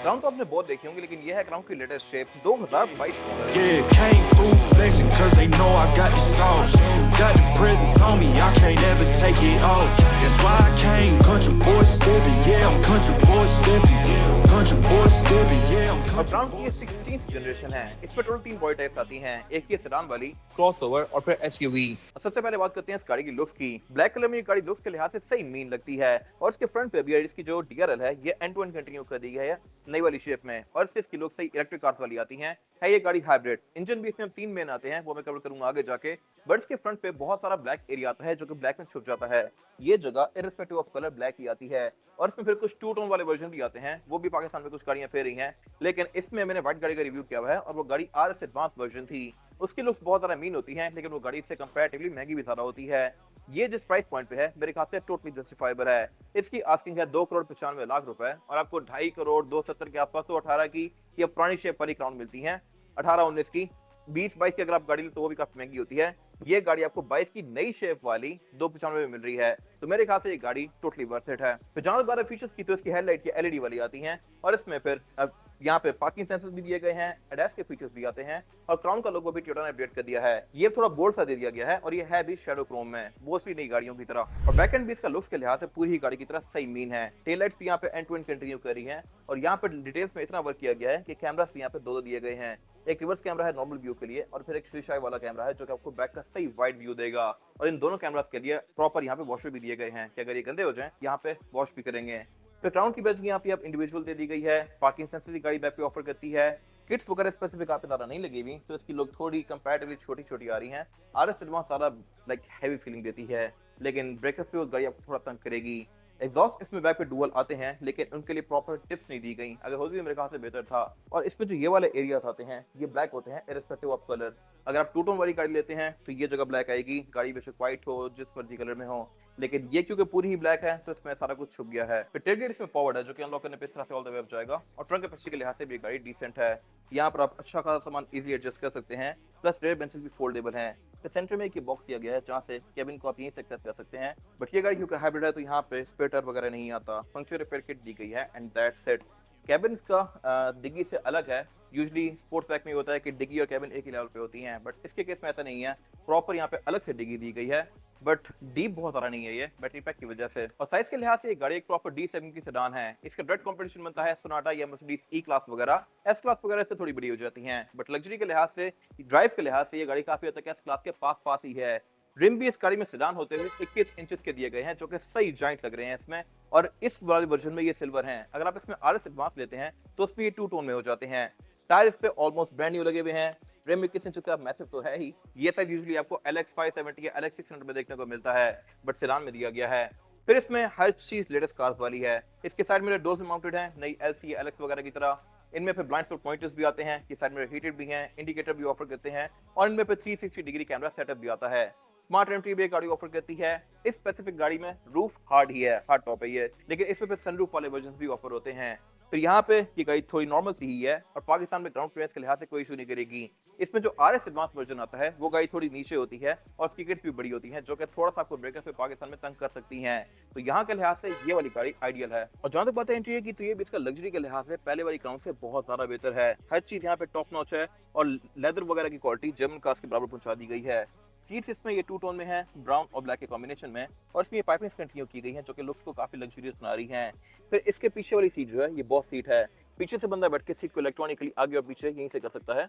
Crown तो आपने बहुत देखी होंगी, लेकिन ये है क्राउन की latest shape 2022 model. Yeah, came through flexing cause they know I got the sauce. Got the presence on me, I can't ever take it off. That's why I came country boy stepping, yeah, I'm country boy stepping. Country boy stepping, yeah, I'm और country crown की boy ये stepping. 16th generation है। इसमें total 3 body types आती हैं, एक ये sedan वाली, क्रॉसओवर और फिर एसयूवी। सबसे पहले बात करते हैं इस गाड़ी की लुक्स की। ब्लैक कलर में ये गाड़ी लुक्स के लिहाज से सही मीन लगती है और इसके फ्रंट पे भी इसकी जो डीआरएल है ये एंड टू एंड कंटिन्यू कर दी गई है नई वाली शेप में, और इससे इसकी लुक सही इलेक्ट्रिक कार्स वाली आती है ये गाड़ी हाइब्रिड। इंजन भी इसमें 3 मेन आते हैं, वो मैं कवर करूंगा आगे जाके। बट इसके फ्रंट पे बहुत सारा ब्लैक एरिया आता है जो कि ब्लैक में छुप जाता है। ये जगह इररिस्पेक्टिव ऑफ कलर ब्लैक ही आती है, और इसमें फिर कुछ टू टोन वाले वर्जन भी आते हैं, वो भी पाकिस्तान में कुछ गाड़ियां फेर रही हैं। लेकिन इसमें मैंने व्हाइट गाड़ी का रिव्यू किया हुआ है और वो गाड़ी आरएस एडवांस वर्जन थी। उसकी लुक्स बहुत ज्यादा मीन होती है, लेकिन वो गाड़ी इससे कंपैरेटिवली महंगी भी ज्यादा होती है। ये जिस प्राइस पॉइंट पे है मेरे ख्याल से टोटली जस्टिफाइबल है। इसकी आस्किंग है 2,95,00,000 रुपए, और आपको 2.5 करोड़ 270 के आसपास तो 18 की ये पुरानी शेप वाली क्राउन मिलती है। 18-19 की, 20-22 की अगर आप गाड़ी ले तो वो भी काफी महंगी होती है। ये गाड़ी आपको 22 की नई शेप वाली 295 में मिल रही है, तो मेरे ख्याल से ये गाड़ी टोटली वर्थ इट है। फिर जहां बात फीचर्स की तो इसकी हेडलाइट की एलईडी वाली आती हैं, और इसमें फिर अब यहाँ पे पार्किंग सेंसर्स भी दिए गए हैं, एडएस के फीचर्स भी आते हैं, और क्राउन का लोगो भी टोयोटा ने अपडेट कर दिया है। ये थोड़ा बोल्ड सा दे दिया गया है, और ये है भी शैडो क्रोम में, मोस्टली नई गाड़ियों की तरह। और बैक एंड भी इसका लुक्स के लिहाज से पूरी ही गाड़ी की तरह सही मीन है। टेल लाइट्स भी यहाँ पे एंड टू एंड कंटिन्यू कर रही है, और यहाँ पे डिटेल्स में इतना वर्क किया गया है कि कैमरास भी यहाँ पे दो दिए गए हैं। एक रिवर्स कैमरा है नॉर्मल व्यू के लिए, और फिर एक फिश आई वाला कैमरा है जो कि आपको बैक का सही वाइड व्यू देगा। और इन दोनों कैमरास के लिए प्रॉपर यहाँ पे वॉशर भी दिए गए हैं कि अगर ये गंदे हो जाएं यहाँ पे वॉश भी करेंगे। फिर क्राउन की बैच यहाँ पे आप इंडिविजुअल दे दी गई है, पार्किंग सेंसर की गाड़ी बैक पे ऑफर करती है। किट्स वगैरह स्पेसिफिक आप ज्यादा नहीं लगी हुई, तो इसकी लोग थोड़ी कंपैरेटिवली छोटी छोटी आ रही हैं। आरएस एडवांस सारा लाइक हैवी फीलिंग देती है, लेकिन ब्रेकर्स पे वो गाड़ी आपको थोड़ा तंग करेगी। एग्जॉस्ट इसमें बैक पे डुअल आते हैं, लेकिन उनके लिए प्रॉपर टिप्स नहीं दी गई, अगर होती भी मेरे ख्याल से बेहतर था। और इसमें जो ये वाले एरियाज आते हैं ये ब्लैक होते हैं इररिस्पेक्टिव ऑफ कलर। अगर आप टू टोन वाली गाड़ी लेते हैं तो ये जगह ब्लैक आएगी, गाड़ी बेशक व्हाइट हो जिस मर्जी कलर में हो, लेकिन ये क्योंकि पूरी ही ब्लैक है तो इसमें सारा कुछ छुप गया है। फिर टेलगेट इसमें फॉरवर्ड है जो कि अनलॉक करने पे इस तरह से ऑल द वे अप जाएगा, और ट्रंक कैपेसिटी के लिहाज से भी गाड़ी डिसेंट है। यहाँ पर आप अच्छा खासा सामान इजीली एडजस्ट कर सकते हैं, प्लस रेयर बेंचेस भी फोल्डेबल हैं। तो सेंटर में एक बॉक्स दिया गया है जहाँ से केबिन को आप यहीं से एक्सेस कर सकते हैं। बट ये गाड़ी क्योंकि हाइब्रिड है तो यहाँ पे स्पेयर टायर वगैरह नहीं आता, फंक्शन रिपेयर किट दी गई है, एंड दैट्स इट। कैबिन का डिग्गी से अलग है। यूजली स्पोर्ट्स बैक में होता है कि डिग्गी और कैबिन एक ही लेवल पे होती हैं, बट इसके केस में ऐसा नहीं है। प्रॉपर यहाँ पे अलग से डिग्गी दी गई है, बट डीप बहुत सारा नहीं है ये बैटरी पैक की वजह से। और साइज के लिहाज से ये गाड़ी एक प्रॉपर D7 की सेडान है। इसका डायरेक्ट कंपटीशन बनता है सोनाटा या मर्सिडीज ई क्लास वगैरह। एस क्लास वगैरह से थोड़ी बड़ी हो जाती हैं, बट लग्जरी के लिहाज से, ड्राइव के लिहाज से ये गाड़ी काफी हद तक एस क्लास के पास ही है। रिम भी इस गाड़ी में सेडान होते हुए 21 इंचेस के दिए गए हैं, जो कि सही जॉइंट लग रहे हैं इसमें, और इस वाले वर्जन में ये सिल्वर हैं। अगर आप इसमें आरएस एडवांस लेते हैं तो उस पे ये टू टोन में हो जाते हैं। टायर इस पे ऑलमोस्ट ब्रांड न्यू लगे हुए हैं। रिम 21 इंच का मैसिव तो है ही। ये साइज यूजुअली आपको LX 570 या LX 600 में देखने को मिलता है, बट सेडान में दिया गया है। फिर इसमें हर चीज लेटेस्ट कार्स वाली है। इसके साइड मिरर डोर्स में माउंटेड है, नई LC LX वगैरह की तरह। इनमें फिर ब्लाइंड स्पॉट पॉइंटर्स भी आते हैं, कि साइड मिरर हीटेड भी हैं, इंडिकेटर भी ऑफर करते हैं, और इनमें फिर 360 डिग्री कैमरा सेटअप भी आता है। स्मार्ट एंट्री भी गाड़ी ऑफर करती है। इस स्पेसिफिक गाड़ी में रूफ हार्ड ही है, हार्ड टॉप है ये, लेकिन इसमें फिर सनरूफ वाले वर्जन भी ऑफर होते हैं। फिर यहाँ पे ये गाड़ी थोड़ी नॉर्मल सी ही है, और पाकिस्तान में ग्राउंड क्लियरेंस के लिहाज से कोई इशू नहीं करेगी। इसमें जो आरएस एडवांस वर्जन आता है वो गाड़ी थोड़ी नीचे होती है, और उसकी किट्स भी बड़ी होती हैं, जो कि थोड़ा सा आपको ब्रेकर्स पे पाकिस्तान में तंग कर सकती हैं। तो यहाँ के लिहाज से ये वाली गाड़ी आइडियल है। और जहाँ तक बात है इंटीरियर की, तो ये भी इसका लग्जरी के लिहाज से पहले वाली क्राउन से बहुत ज्यादा बेहतर है। हर चीज यहाँ पे टॉप नॉच है, और लेदर वगैरह की क्वालिटी जर्मन कार्स के बराबर पहुंचा दी गई है। सीट्स इसमें ये टू टोन में है, ब्राउन और ब्लैक के कॉम्बिनेशन में, और इसमें ये पाइपिंग कंटिन्यू की गई है जो कि लुक्स को काफी लग्जरियस बना रही हैं। फिर इसके पीछे वाली सीट जो है ये बॉस सीट है। पीछे से बंदा बैठ के सीट को इलेक्ट्रॉनिकली आगे और पीछे यहीं से कर सकता है,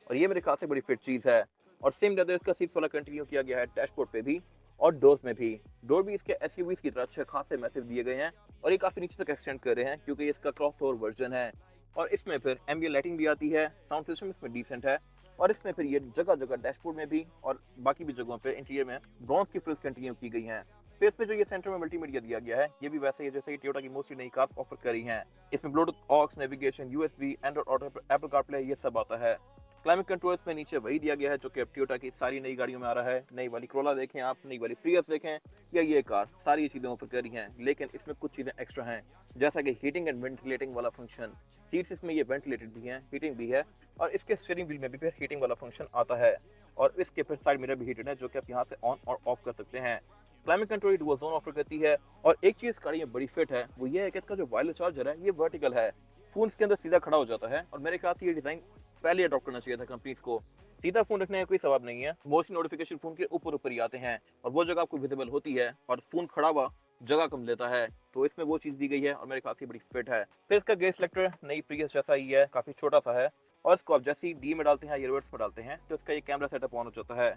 और ये मेरे ख्याल से बड़ी फिट चीज है। और सेम लेदर इसका सीट्स वाला कंटिन्यू किया गया है डैशबोर्ड पे भी, और डोर्स में भी। डोर भी इसके एसयूवीज की तरह अच्छे खासे मैसिव दिए गए हैं, और ये काफी नीचे तक एक्सटेंड कर रहे हैं क्योंकि इसका क्रॉसओवर वर्जन है। और इसमें फिर एम्बिएंट लाइटिंग भी आती है, साउंड सिस्टम इसमें डिसेंट है, और इसमें फिर ये जगह जगह डैशबोर्ड में भी और बाकी भी जगहों पे इंटीरियर में ब्रॉन्ज की फ्रिल्स कंटिन्यू की गई हैं। फिर इसमें जो ये सेंटर में मल्टीमीडिया दिया गया है ये भी वैसे ही जैसे ही टोयोटा की मोस्टली नई कार्स ऑफर कर रही हैं। इसमें Bluetooth, aux, navigation, USB, Android auto, Apple CarPlay ये सब आता है। क्लाइमेट कंट्रोल्स में नीचे वही दिया गया है जो कि अब टोयोटा की सारी नई गाड़ियों में आ रहा है। नई वाली कोरोला देखें आप, नई वाली प्रियस देखें, या ये कार, सारी चीजें ऑफर कर रही हैं, लेकिन इसमें कुछ चीजें एक्स्ट्रा हैं, जैसा कि हीटिंग एंड वेंटिलेटिंग वाला फंक्शन। सीट्स इसमें ये वेंटिलेटेड भी हैं, हीटिंग भी है, और इसके स्टीयरिंग व्हील में भी फिर हीटिंग वाला फंक्शन आता है, और इसके फिर साइड मिरर भी हीटेड है जो कि आप यहाँ से ऑन और ऑफ कर सकते हैं। Climate control dual zone offer करती है, और एक चीज गाड़ी में बड़ी फिट है वो ये है कि इसका जो वायरलेस चार्जर है ये वर्टिकल है। फोन के अंदर सीधा खड़ा हो जाता है और मेरे ख्याल से ये डिजाइन पहले अडॉप्ट करना चाहिए था कंपनीज को। सीधा फोन रखने का कोई सवाब नहीं है, मोस्टली नोटिफिकेशन फोन के ऊपर ही आते हैं और वो जगह आपको विजिबल होती है और फोन खड़ा हुआ जगह कम लेता है, तो इसमें वो चीज दी गई है और मेरे ख्याल से बड़ी फिट है। फिर इसका गेज सिलेक्टर नई प्रीवियस जैसा ही है, काफी छोटा सा है और इसको आप जैसे ही डी में डालते हैं या रिवर्स में डालते हैं तो इसका ये कैमरा सेटअप ऑन हो जाता है।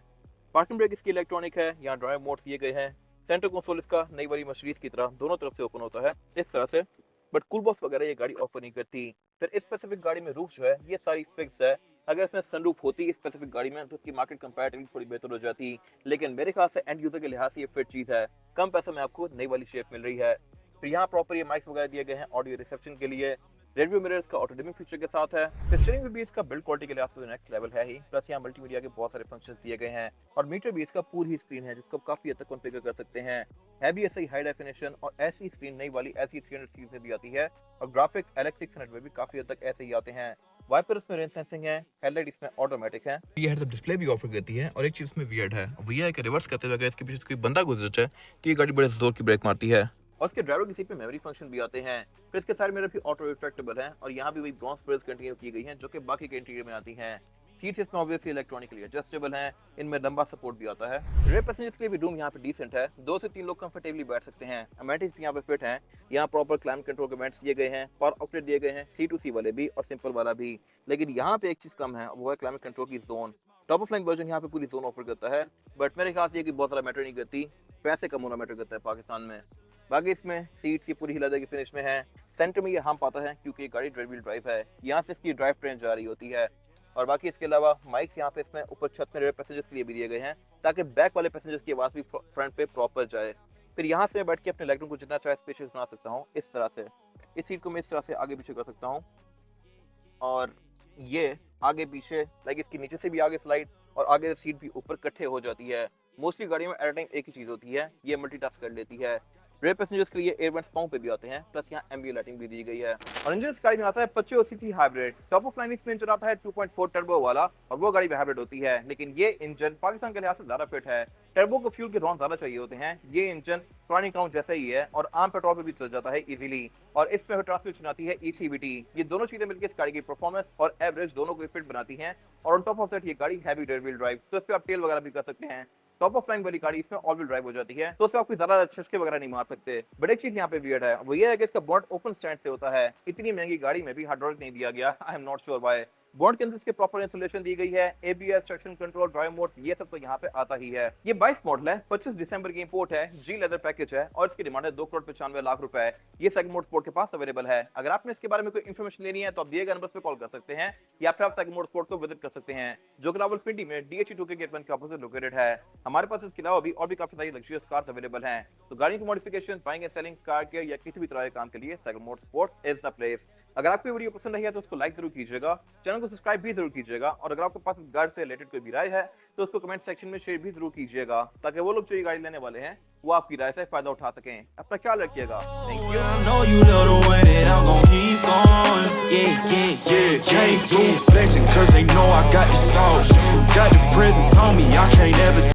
पार्किंग ब्रेक इसकी इलेक्ट्रॉनिक है, यहाँ ड्राइव मोड दिए गए हैं। सेंटर कंसोल इसका नई वाली मर्सिडीज की तरह दोनों तरफ से ओपन होता है इस तरह से, बट कूल बॉक्स वगैरह ये गाड़ी ऑफर नहीं करती। फिर इस स्पेसिफिक गाड़ी में रूफ जो है ये सारी फिक्स है। अगर इसमें सनरूफ होती इस स्पेसिफिक गाड़ी में तो इसकी मार्केट कंपैरेटिवली थोड़ी बेहतर हो जाती, लेकिन मेरे ख्याल से एंड यूजर के लिहाज से ये फिट चीज है। कम पैसे में आपको नई वाली शेप मिल रही है। फिर यहाँ प्रॉपर ये माइक्स वगैरह दिए गए हैं ऑडियो रिसेप्शन के लिए। रेडमी मिरर्स का ऑटो डिमिंग फीचर के साथ है। फिर स्टीयरिंग व्हील भी इसका बिल्ड क्वालिटी के लिहाज से नेक्स्ट लेवल है ही, प्लस यहाँ मल्टीमीडिया के बहुत सारे फंक्शंस दिए गए हैं और मीटर भी इसका पूरी ही स्क्रीन है जिसको काफी हद तक कॉन्फ़िगर कर सकते हैं। है भी ऐसा ही हाई डेफिनेशन और ऐसी स्क्रीन नई वाली ऐसी 300 सीरीज में भी आती है और ग्राफिक्स LX600 में भी काफी हद तक ऐसे ही आते हैं। वाइपर इसमें रेन सेंसिंग है, हेडलाइट इसमें ऑटोमेटिक है। ये हेड अप डिस्प्ले भी ऑफर करती है और एक चीज इसमें वियर्ड है वो ये है कि रिवर्स करते हुए अगर इसके पीछे कोई बंदा गुजर जाए तो ये गाड़ी बड़े जोर की ब्रेक मारती है। और इसके ड्राइवर की सीट पे मेमोरी फंक्शन भी आते हैं। फिर इसके साइड मिरर भी ऑटो रिट्रैक्टेबल है और यहाँ भी वही ब्रॉन्ज पेयर्स कंटिन्यू की गई हैं जो कि बाकी के इंटीरियर में आती हैं। सीट्स इसमें ऑब्वियसली इलेक्ट्रॉनिकली एडजस्टेबल हैं, इनमें लंबा सपोर्ट भी आता है। रेयर पैसेंजर्स के लिए भी रूम यहाँ पे डिसेंट है, 2 से 3 लोग कंफर्टेबली बैठ सकते हैं। अमेनिटीज भी यहाँ पे फिट हैं, यहाँ प्रॉपर क्लाइमेट कंट्रोल के वेंट्स दिए गए हैं, पावर आउटलेट दिए गए हैं, C2C वाले भी और सिंपल वाला भी। लेकिन यहाँ पे एक चीज कम है, वो है क्लाइमेट कंट्रोल की zone. Top of line version यहाँ पे पूरी जोन ऑफर करता है, बट मेरे ख्याल से ये कि बहुत ज्यादा मैटर नहीं करती, पैसे कम होना मैटर करता है पाकिस्तान में। बाकी इसमें सीट्स ये पूरी ही लेदर की फिनिश में है। सेंटर में ये हम पाता है क्योंकि ये गाड़ी ड्राइव व्हील ड्राइव है, यहाँ से इसकी ड्राइव ट्रेन जा रही होती है। और बाकी इसके अलावा माइक्स यहाँ पे इसमें ऊपर छत में रेयर पैसेंजर्स के लिए भी दिए गए हैं ताकि बैक वाले पैसेंजर्स की आवाज़ भी फ्रंट पे प्रॉपर जाए। फिर यहाँ से मैं बैठ के अपने लेग रूम को जितना चाहे स्पेशियस बना सकता हूँ इस तरह से। इस सीट को मैं इस तरह से आगे पीछे कर सकता हूँ और ये आगे पीछे लाइक इसके नीचे से भी आगे स्लाइड और आगे सीट भी ऊपर इकट्ठे हो जाती है। मोस्टली गाड़ी में एट टाइम एक ही चीज़ होती है, ये मल्टीटास्क कर लेती है। रेयर पैसेंजर्स के लिए एयर वेंट्स पाँव पे भी आते हैं, प्लस यहाँ एम्बिएंट लाइटिंग भी दी गई है। और इंजन इस गाड़ी में आता है 25 CC hybrid. Top of line इसमें इंजन आता है 2.4 टर्बो वाला और वो गाड़ी में हाइब्रिड होती है, लेकिन ये इंजन पाकिस्तान के लिहाज से ज्यादा फिट है। टर्बो को फ्यूल के रॉन ज्यादा चाहिए होते हैं, ये इंजन पुरानी क्राउन जैसा ही है और आम पेट्रोल पे भी चल जाता है इजीली। और इसमें ट्रांसमिशन आती है ECVT। ये दोनों चीजें मिलकर इस गाड़ी की परफॉर्मेंस और एवरेज दोनों को फिट बनाती हैं। और ऑन टॉप ऑफ दैट ये गाड़ी हैवी रियर व्हील ड्राइव, तो इस पे आप टेल वगैरह भी कर सकते हैं। टॉप ऑफ लाइन वाली गाड़ी इसमें ऑल व्हील ड्राइव हो जाती है, तो उसमें आप कोई ज्यादा छक्के वगैरह नहीं मार सकते। बट एक चीज यहाँ पे वियर्ड है, वो ये है कि इसका बोनट ओपन स्टैंड से होता है। इतनी महंगी गाड़ी में भी हाइड्रोलिक नहीं दिया गया, I am not sure why. Bonnet के अंदर इसके प्रॉपर इंसुलेशन दी गई है, ABS, traction control, drive mode, ये सब तो यहाँ पे आता ही है। ये 22 मॉडल है, 25 दिसंबर की इंपोर्ट है, जी लेदर पैकेज है और इसकी डिमांड है 2,95,00,000 रुपए। ये सेगमेंट मोटरस्पोर्ट के पास अवेलेबल है। अगर आपने इसके बारे में कोई इन्फॉर्मेशन लेनी है तो आप दिए गए नंबर पे कॉल कर सकते हैं या फिर आप सेगमेंट मोटरस्पोर्ट को विजिट कर सकते हैं जो कि रावलपिंडी में DHE2 के गेट 1 के ऑपोजिट लोकेटेड है। हमारे पास इसके अलावा भी और भी काफी सारी लग्जरियस कार्स अवेलेबल हैं, तो गाड़ी की modification, buying and selling, car care या किसी भी तरह के काम के लिए segment motorsport is the place. अगर आपको वीडियो पसंद आई है तो उसको लाइक जरूर कीजिएगा, चैनल को सब्सक्राइब भी जरूर कीजिएगा और अगर आपके पास गाड़ी से रिलेटेड कोई भी राय है तो उसको कमेंट सेक्शन में शेयर भी जरूर कीजिएगा ताकि वो लोग जो ये गाड़ी लेने वाले हैं वो आपकी राय से फायदा उठा सकें। अपना ख्याल रखिएगा। Thank you. I know you love the way that I'm gon' keep on. Yeah. Can't do flexing 'cause they know I got the sauce. Got the presents on me, I can't ever